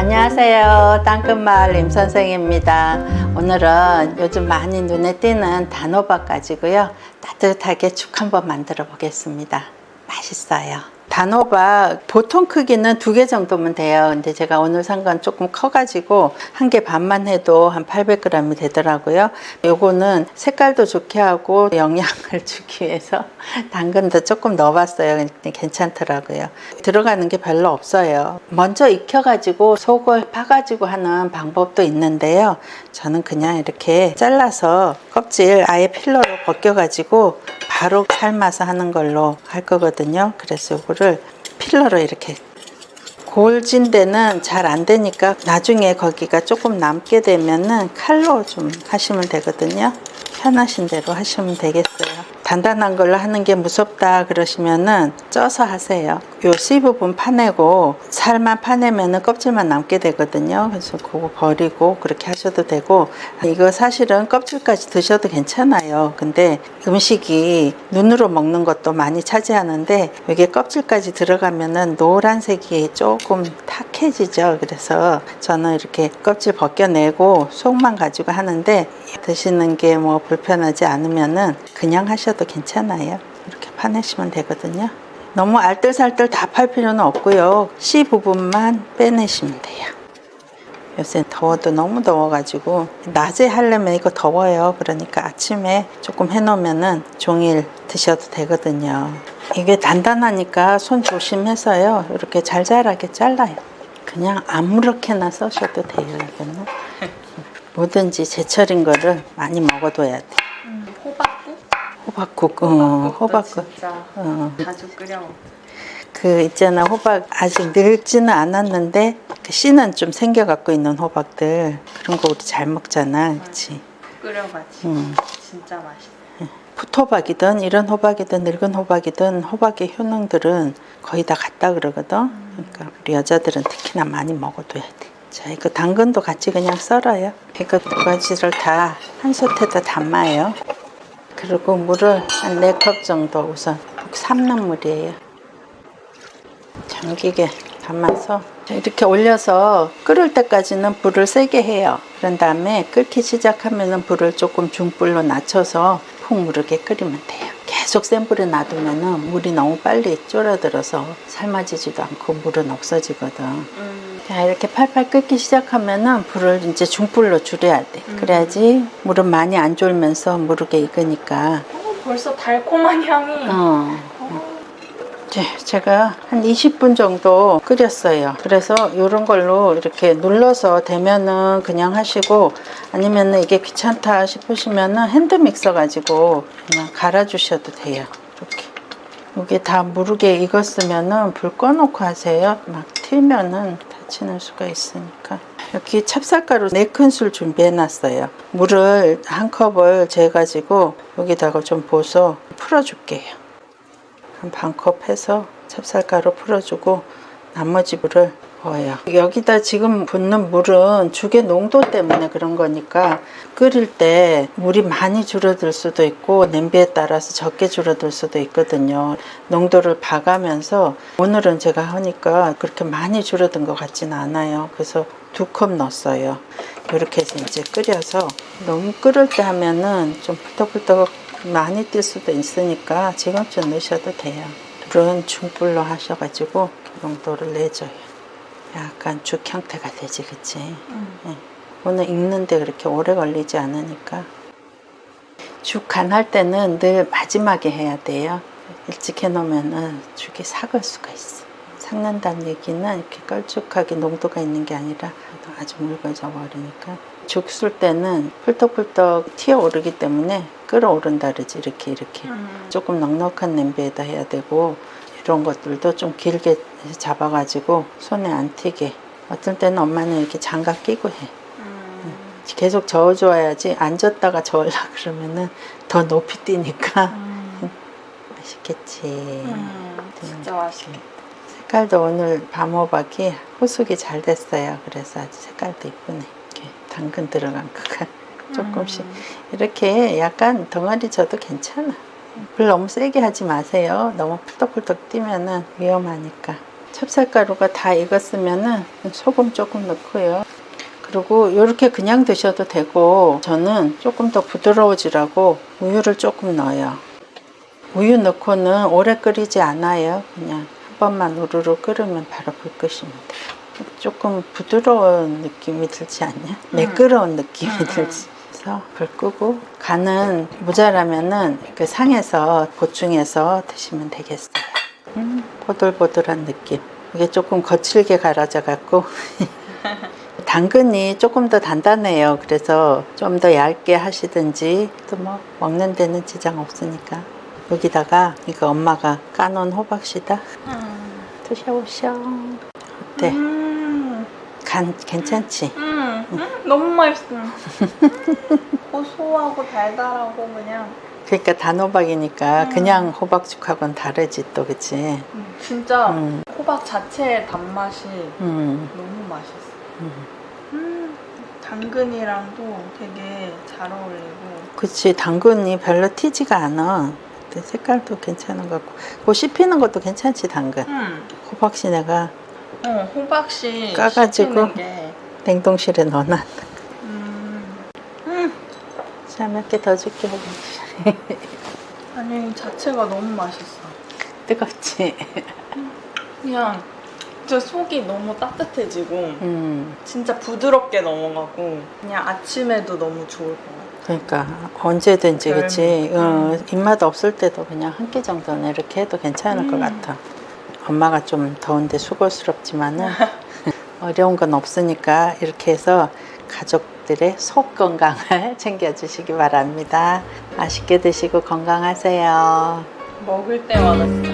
안녕하세요. 땅끝마을 임선생입니다. 오늘은 요즘 많이 눈에 띄는 단호박 가지고요. 따뜻하게 죽 한번 만들어 보겠습니다. 맛있어요. 단호박 보통 크기는 2개 정도면 돼요. 근데 제가 오늘 산 건 조금 커가지고 1개 반만 해도 한 800g이 되더라고요. 요거는 색깔도 좋게 하고 영양을 주기 위해서 당근도 조금 넣어봤어요. 근데 괜찮더라고요. 들어가는 게 별로 없어요. 먼저 익혀가지고 속을 파가지고 하는 방법도 있는데요. 저는 그냥 이렇게 잘라서 껍질 아예 필러로 벗겨가지고 바로 삶아서 하는 걸로 할 거거든요. 그래서 이거를 필러로 이렇게 골진 데는 잘 안 되니까 나중에 거기가 조금 남게 되면은 칼로 좀 하시면 되거든요. 편하신 대로 하시면 되겠어요. 단단한 걸로 하는 게 무섭다 그러시면은 쪄서 하세요. 요 C 부분 파내고 살만 파내면은 껍질만 남게 되거든요. 그래서 그거 버리고 그렇게 하셔도 되고, 이거 사실은 껍질까지 드셔도 괜찮아요. 근데 음식이 눈으로 먹는 것도 많이 차지하는데 이게 껍질까지 들어가면은 노란색이 조금 탁해지죠. 그래서 저는 이렇게 껍질 벗겨내고 속만 가지고 하는데, 드시는 게 뭐 불편하지 않으면은 그냥 하셔도 괜찮아요. 이렇게 파내시면 되거든요. 너무 알뜰살뜰 다 팔 필요는 없고요. C 부분만 빼내시면 돼요. 요새 더워도 너무 더워가지고 낮에 하려면 이거 더워요. 그러니까 아침에 조금 해놓으면은 종일 드셔도 되거든요. 이게 단단하니까 손 조심해서요. 이렇게 잘잘하게 잘라요. 그냥 아무렇게나 써셔도 돼요. 이거는 뭐든지 제철인 거를 많이 먹어둬야 돼. 호박국, 호박국. 진짜 자주 끓여 먹죠. 그 있잖아, 호박 아직 늙지는 않았는데 그 씨는 좀 생겨 갖고 있는 호박들, 그런 거 우리 잘 먹잖아, 그렇지? 끓여가지고 진짜 맛있어요. 풋호박이든 이런 호박이든 늙은 호박이든 호박의 효능들은 거의 다 같다 그러거든. 그러니까 우리 여자들은 특히나 많이 먹어둬야 돼. 자, 이거 당근도 같이 그냥 썰어요. 이거 2가지를 다 한 솥에다 담아요. 그리고 물을 한 4컵 정도 우선 삶는 물이에요. 잠기게 담아서 이렇게 올려서 끓을 때까지는 불을 세게 해요. 그런 다음에 끓기 시작하면은 불을 조금 중불로 낮춰서 푹 무르게 끓이면 돼요. 계속 센 불에 놔두면은 물이 너무 빨리 졸아들어서 삶아지지도 않고 물은 없어지거든. 자, 이렇게 팔팔 끓기 시작하면은 불을 이제 중불로 줄여야 돼. 그래야지 물은 많이 안 졸면서 무르게 익으니까. 벌써 달콤한 향이. 제가 한 20분 정도 끓였어요. 그래서 이런 걸로 이렇게 눌러서 대면은 그냥 하시고, 아니면은 이게 귀찮다 싶으시면은 핸드믹서 가지고 그냥 갈아 주셔도 돼요. 이렇게. 이게 다 무르게 익었으면은 불 꺼놓고 하세요. 막 튀면은 다치는 수가 있으니까. 여기 찹쌀가루 4큰술 준비해 놨어요. 물을 1컵을 재가지고 여기다가 좀 부어서 풀어줄게요. 한 반컵 해서 찹쌀가루 풀어주고 나머지 물을 부어요. 여기다 지금 붓는 물은 죽의 농도 때문에 그런 거니까 끓일 때 물이 많이 줄어들 수도 있고 냄비에 따라서 적게 줄어들 수도 있거든요. 농도를 봐가면서, 오늘은 제가 하니까 그렇게 많이 줄어든 것 같지는 않아요. 그래서 2컵 넣었어요. 이렇게 해서 이제 끓여서, 너무 끓을 때 하면은 좀 펄떡펄떡 많이 뛸 수도 있으니까 지금쯤 넣으셔도 돼요. 불은 중불로 하셔가지고 농도를 내줘요. 약간 죽 형태가 되지, 그치? 네. 오늘 익는데 그렇게 오래 걸리지 않으니까. 죽 간할 때는 늘 마지막에 해야 돼요. 일찍 해놓으면은 죽이 삭을 수가 있어. 삭는다는 얘기는 이렇게 걸쭉하게 농도가 있는 게 아니라 아주 묽어져 버리니까. 죽 쓸 때는 펄떡펄떡 튀어오르기 때문에 끓어오른다 그러지. 이렇게 조금 넉넉한 냄비에다 해야 되고, 이런 것들도 좀 길게 잡아가지고 손에 안 튀게. 어떤 때는 엄마는 이렇게 장갑 끼고 해. 계속 저어줘야지, 앉았다가 저으려 그러면은 더 높이 뛰니까. 맛있겠지. 진짜 맛있겠다. 색깔도 오늘 밤호박이 호숙이 잘 됐어요. 그래서 아주 색깔도 이쁘네. 이렇게 당근 들어간 거가 조금씩 이렇게 약간 덩어리 져도 괜찮아. 불 너무 세게 하지 마세요. 너무 펄떡펄떡 뛰면은 위험하니까. 찹쌀가루가 다 익었으면은 소금 조금 넣고요. 그리고 이렇게 그냥 드셔도 되고 저는 조금 더 부드러워지라고 우유를 조금 넣어요. 우유 넣고는 오래 끓이지 않아요. 그냥 한 번만 우르르 끓으면 바로 불 끄시면 돼요. 조금 부드러운 느낌이 들지 않냐? 매끄러운 느낌이 들지. 그래서 불 끄고 간은 모자라면은 그 상에서 보충해서 드시면 되겠어요. 보들보들한 느낌. 이게 조금 거칠게 갈아져 갖고 당근이 조금 더 단단해요. 그래서 좀 더 얇게 하시든지 또 뭐 먹는 데는 지장 없으니까. 여기다가 이거 엄마가 까놓은 호박씨다. 드셔보셔. 어때? 간 괜찮지? 너무 맛있어. 고소하고 달달하고 그냥 그러니까 단호박이니까 그냥 호박죽하고는 다르지 또, 그치? 진짜 호박 자체의 단맛이 음. 너무 맛있어. 당근이랑도 되게 잘 어울리고. 그치, 당근이 별로 튀지가 않아. 근데 색깔도 괜찮은 것 같고. 그거 씹히는 것도 괜찮지, 당근. 호박씨 내가 호박씨 까가지고 씹히는 게. 냉동실에 넣어놨다. 자, 몇 개 더 줄게. 아니 자체가 너무 맛있어. 뜨겁지? 그냥 진짜 속이 너무 따뜻해지고 진짜 부드럽게 넘어가고 그냥 아침에도 너무 좋을 것 같아. 그러니까 언제든지, 그치? 별미. 입맛 없을 때도 그냥 한 끼 정도는 이렇게 해도 괜찮을 것 같아. 엄마가 좀 더운데 수고스럽지만은 어려운 건 없으니까 이렇게 해서 가족들의 속 건강을 챙겨주시기 바랍니다. 맛있게 드시고 건강하세요. 먹을 때마다 진짜